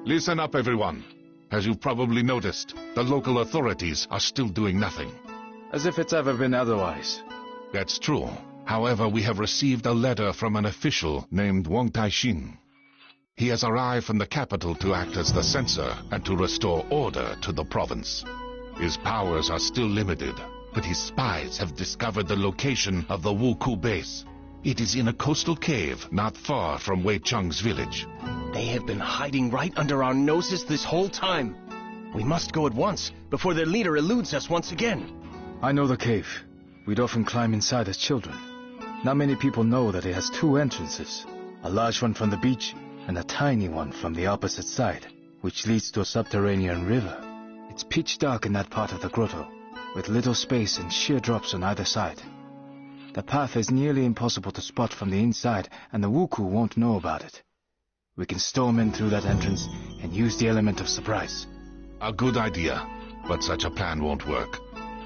Listen up, everyone. As you've probably noticed, the local authorities are still doing nothing. As if it's ever been otherwise. That's true. However, we have received a letter from an official named Wang Taixin. He has arrived from the capital to act as the censor and to restore order to the province. His powers are still limited, but his spies have discovered the location of the Wuku base. It is in a coastal cave not far from Wei Cheng's village. They have been hiding right under our noses this whole time. We must go at once, before their leader eludes us once again. I know the cave. We'd often climb inside as children. Not many people know that it has two entrances. A large one from the beach, and a tiny one from the opposite side, which leads to a subterranean river. It's pitch dark in that part of the grotto, with little space and sheer drops on either side. The path is nearly impossible to spot from the inside, and the Wuku won't know about it. We can storm in through that entrance and use the element of surprise. A good idea, but such a plan won't work.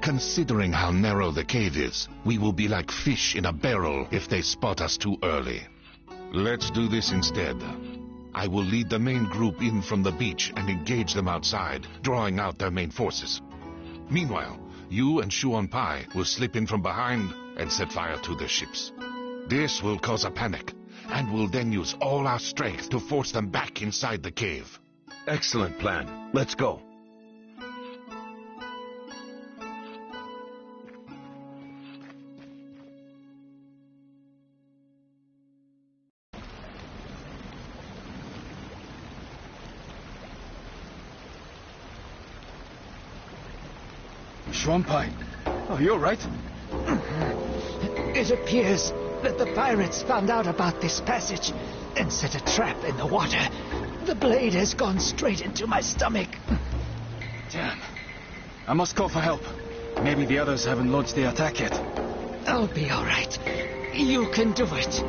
Considering how narrow the cave is, we will be like fish in a barrel if they spot us too early. Let's do this instead. I will lead the main group in from the beach and engage them outside, drawing out their main forces. Meanwhile, you and Shuan Pai will slip in from behind and set fire to their ships. This will cause a panic, and we'll then use all our strength to force them back inside the cave. Excellent plan. Let's go. Shuanpai, are you all right? It appears that the pirates found out about this passage and set a trap in the water. The blade has gone straight into my stomach. Damn. I must call for help. Maybe the others haven't launched the attack yet. I'll be all right. You can do it.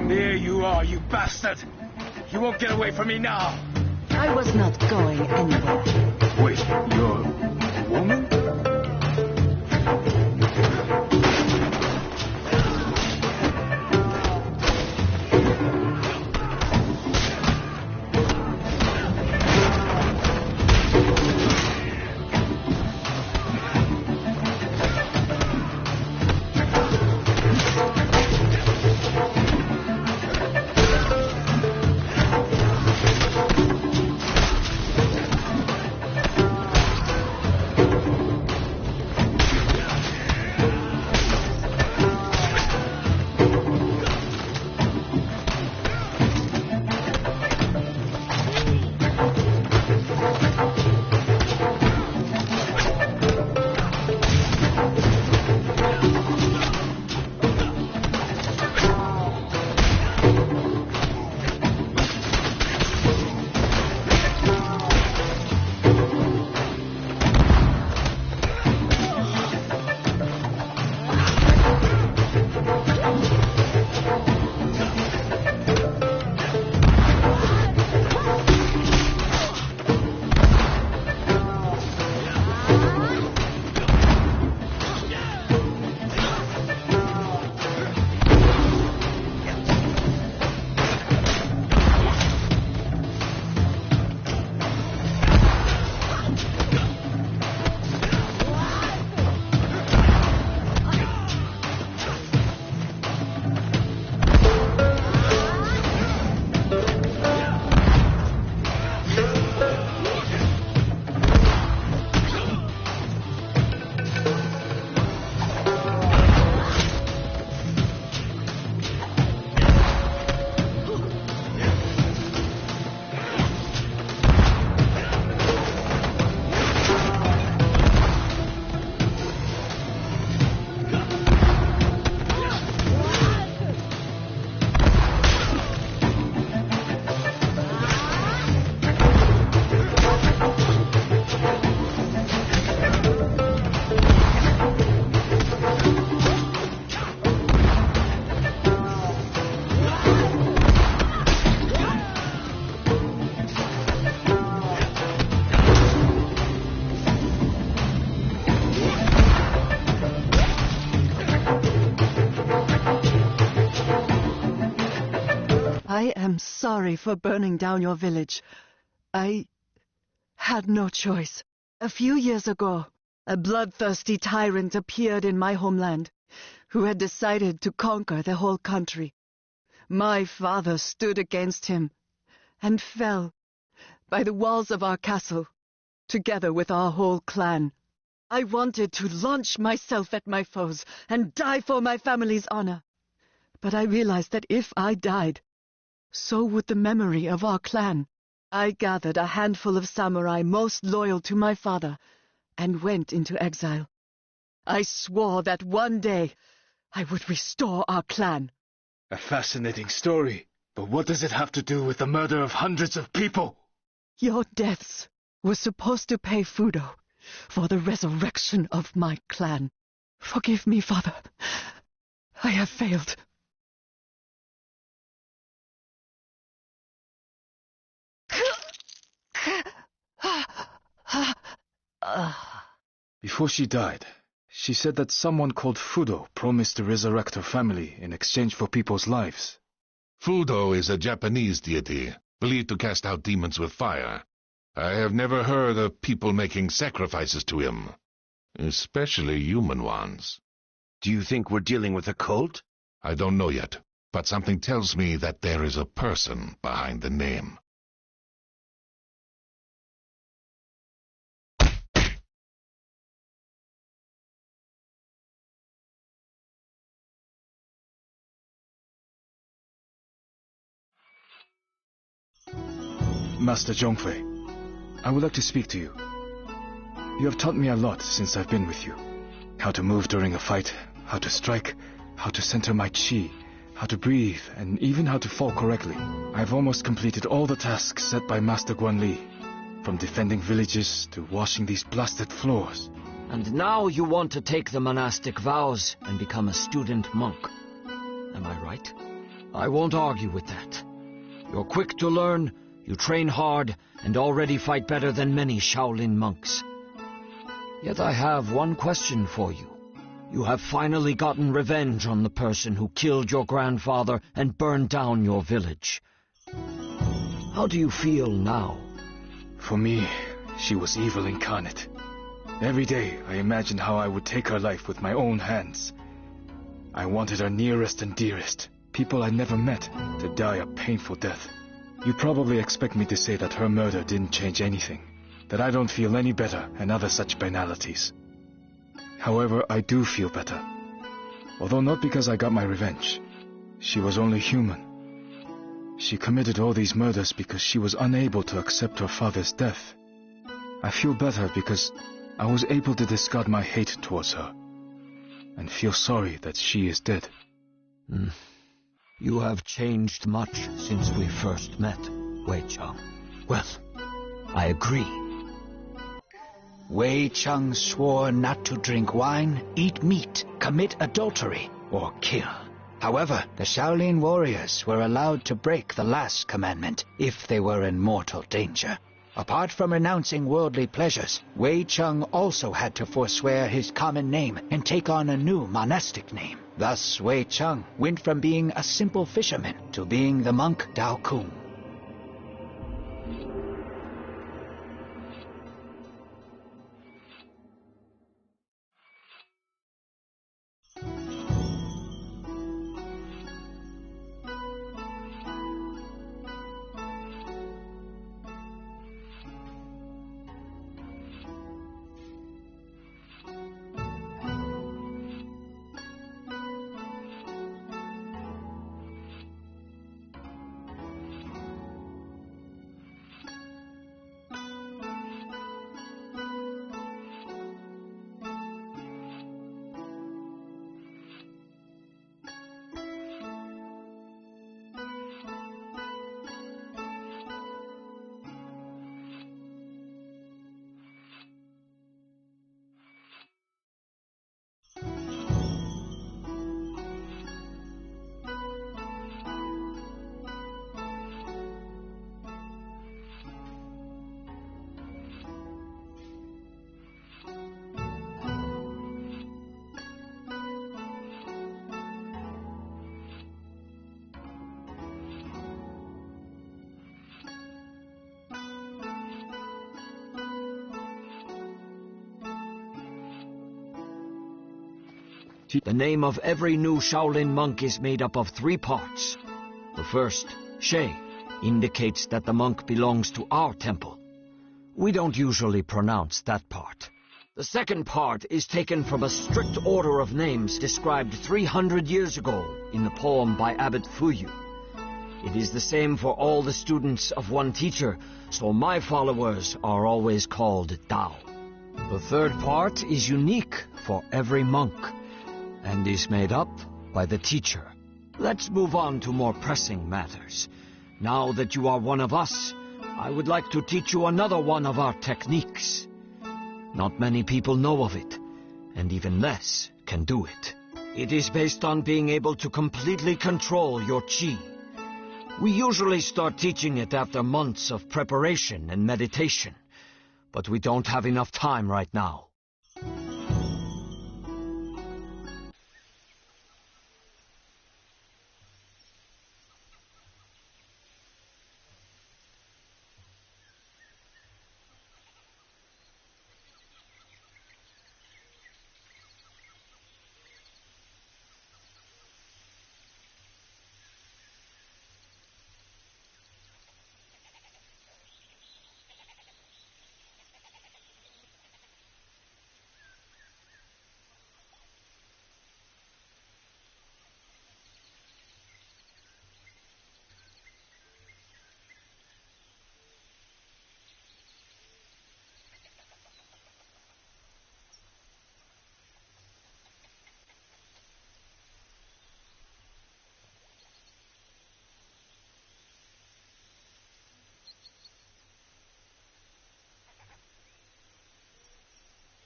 There you are, you bastard! You won't get away from me now! I was not going anywhere. Wait, you're a woman? I am sorry for burning down your village. I had no choice. A few years ago, a bloodthirsty tyrant appeared in my homeland, who had decided to conquer the whole country. My father stood against him, and fell by the walls of our castle, together with our whole clan. I wanted to launch myself at my foes and die for my family's honor. But I realized that if I died, so would the memory of our clan. I gathered a handful of samurai most loyal to my father and went into exile. I swore that one day I would restore our clan. A fascinating story, but what does it have to do with the murder of hundreds of people? Your deaths were supposed to pay Fudo for the resurrection of my clan. Forgive me, father. I have failed. Before she died, she said that someone called Fudo promised to resurrect her family in exchange for people's lives. Fudo is a Japanese deity, believed to cast out demons with fire. I have never heard of people making sacrifices to him, especially human ones. Do you think we're dealing with a cult? I don't know yet, but something tells me that there is a person behind the name. Master Zhongfei, I would like to speak to you. You have taught me a lot since I've been with you. How to move during a fight, how to strike, how to center my chi, how to breathe, and even how to fall correctly. I've almost completed all the tasks set by Master Guanli, from defending villages to washing these blasted floors. And now you want to take the monastic vows and become a student monk. Am I right? I won't argue with that. You're quick to learn, you train hard, and already fight better than many Shaolin monks. Yet I have one question for you. You have finally gotten revenge on the person who killed your grandfather and burned down your village. How do you feel now? For me, she was evil incarnate. Every day I imagined how I would take her life with my own hands. I wanted her nearest and dearest, people I never met, to die a painful death. You probably expect me to say that her murder didn't change anything, that I don't feel any better, and other such banalities. However, I do feel better. Although not because I got my revenge. She was only human. She committed all these murders because she was unable to accept her father's death. I feel better because I was able to discard my hate towards her, and feel sorry that she is dead. You have changed much since we first met, Wei Chang. Well, I agree. Wei Chang swore not to drink wine, eat meat, commit adultery, or kill. However, the Shaolin warriors were allowed to break the last commandment if they were in mortal danger. Apart from renouncing worldly pleasures, Wei Chang also had to forswear his common name and take on a new monastic name. Thus, Wei Chang went from being a simple fisherman to being the monk Dao Kung. The name of every new Shaolin monk is made up of 3 parts. The first, She, indicates that the monk belongs to our temple. We don't usually pronounce that part. The second part is taken from a strict order of names described 300 years ago in the poem by Abbot Fuyu. It is the same for all the students of one teacher, so my followers are always called Dao. The third part is unique for every monk, and is made up by the teacher. Let's move on to more pressing matters. Now that you are one of us, I would like to teach you another one of our techniques. Not many people know of it, and even less can do it. It is based on being able to completely control your chi. We usually start teaching it after months of preparation and meditation, but we don't have enough time right now.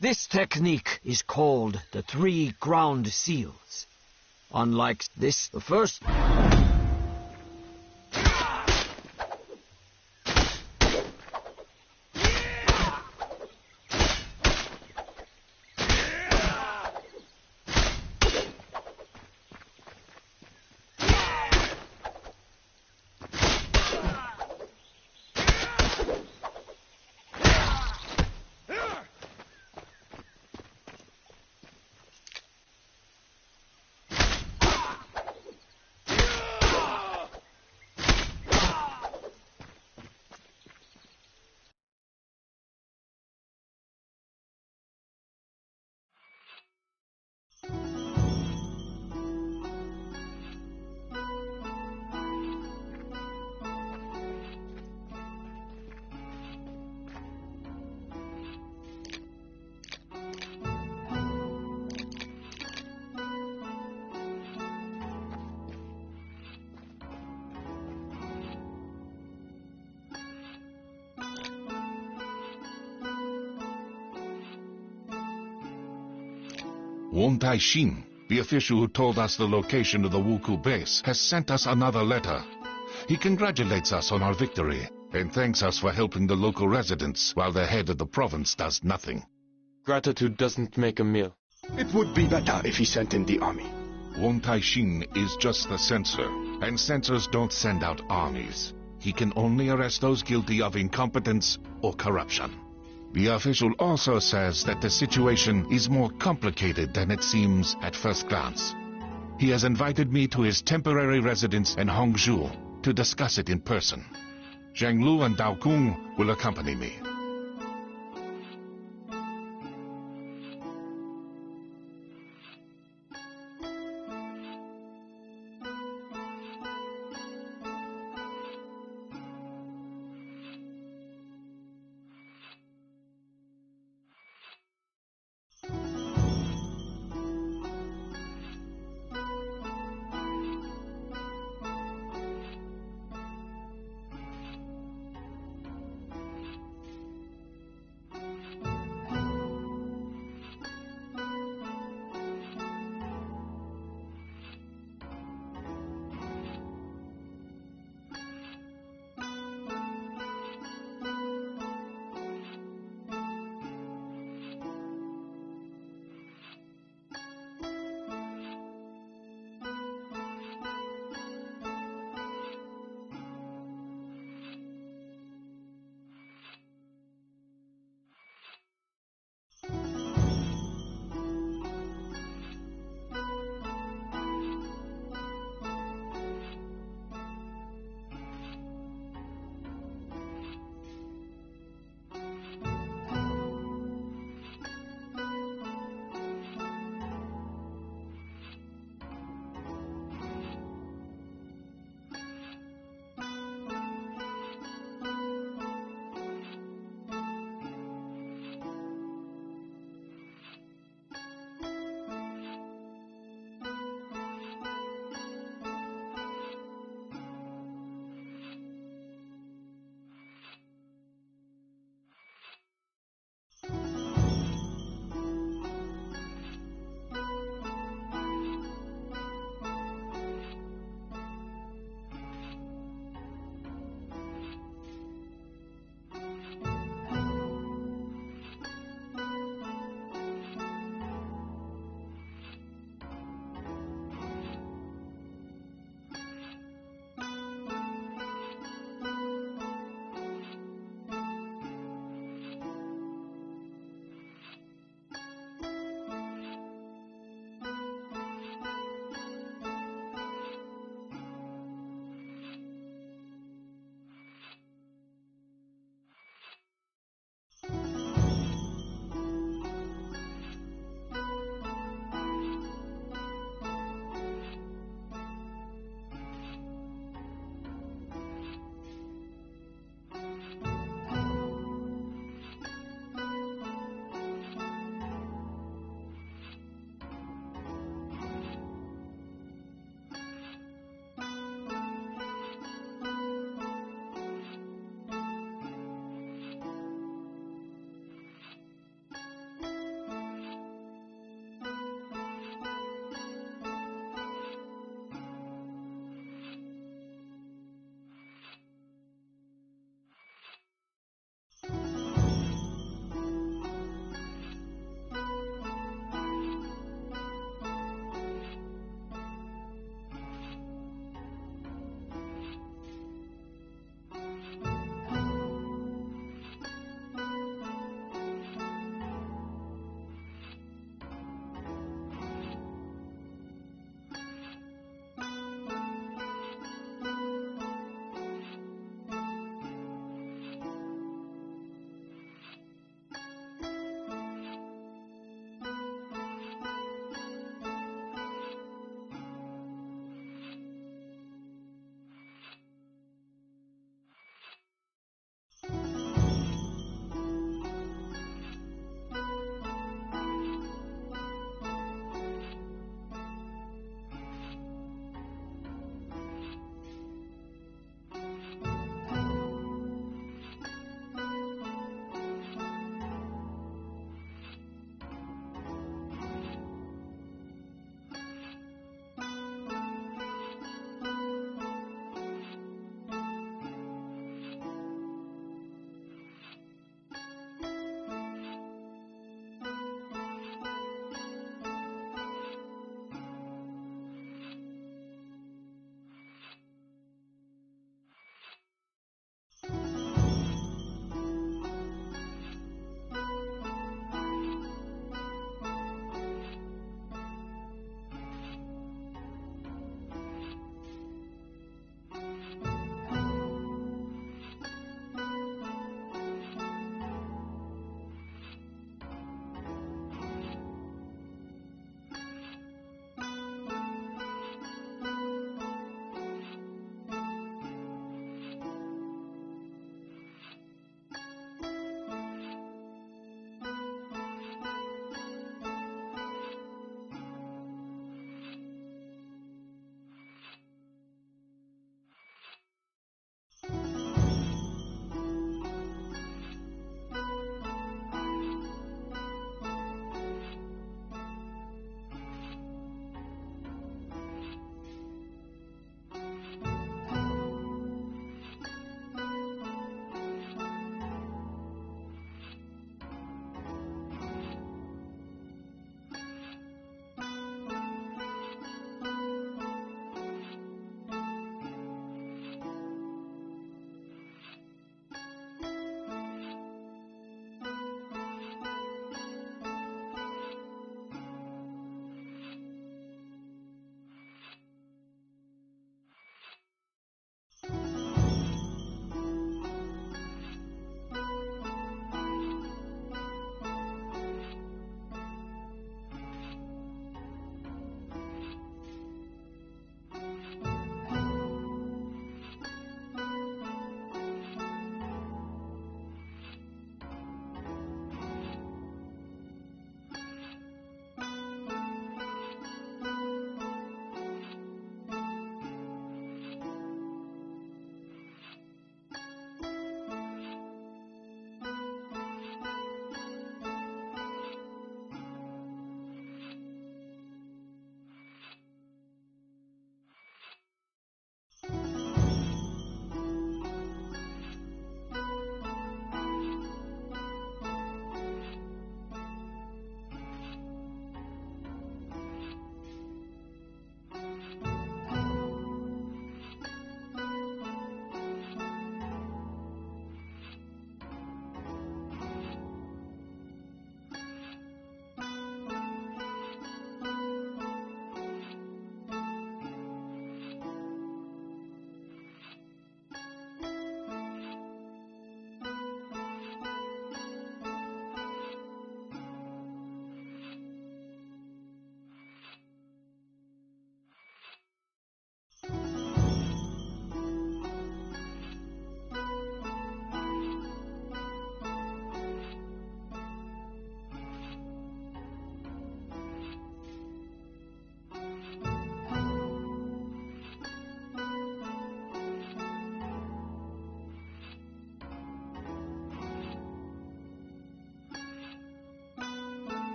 This technique is called the 3 ground seals. Unlike this, the first Won Tai-shin, the official who told us the location of the Wuku base, has sent us another letter. He congratulates us on our victory, and thanks us for helping the local residents while the head of the province does nothing. Gratitude doesn't make a meal. It would be better if he sent in the army. Won Tai-shin is just the censor, and censors don't send out armies. He can only arrest those guilty of incompetence or corruption. The official also says that the situation is more complicated than it seems at first glance. He has invited me to his temporary residence in Hongzhou to discuss it in person. Zhang Lu and Dao Kung will accompany me.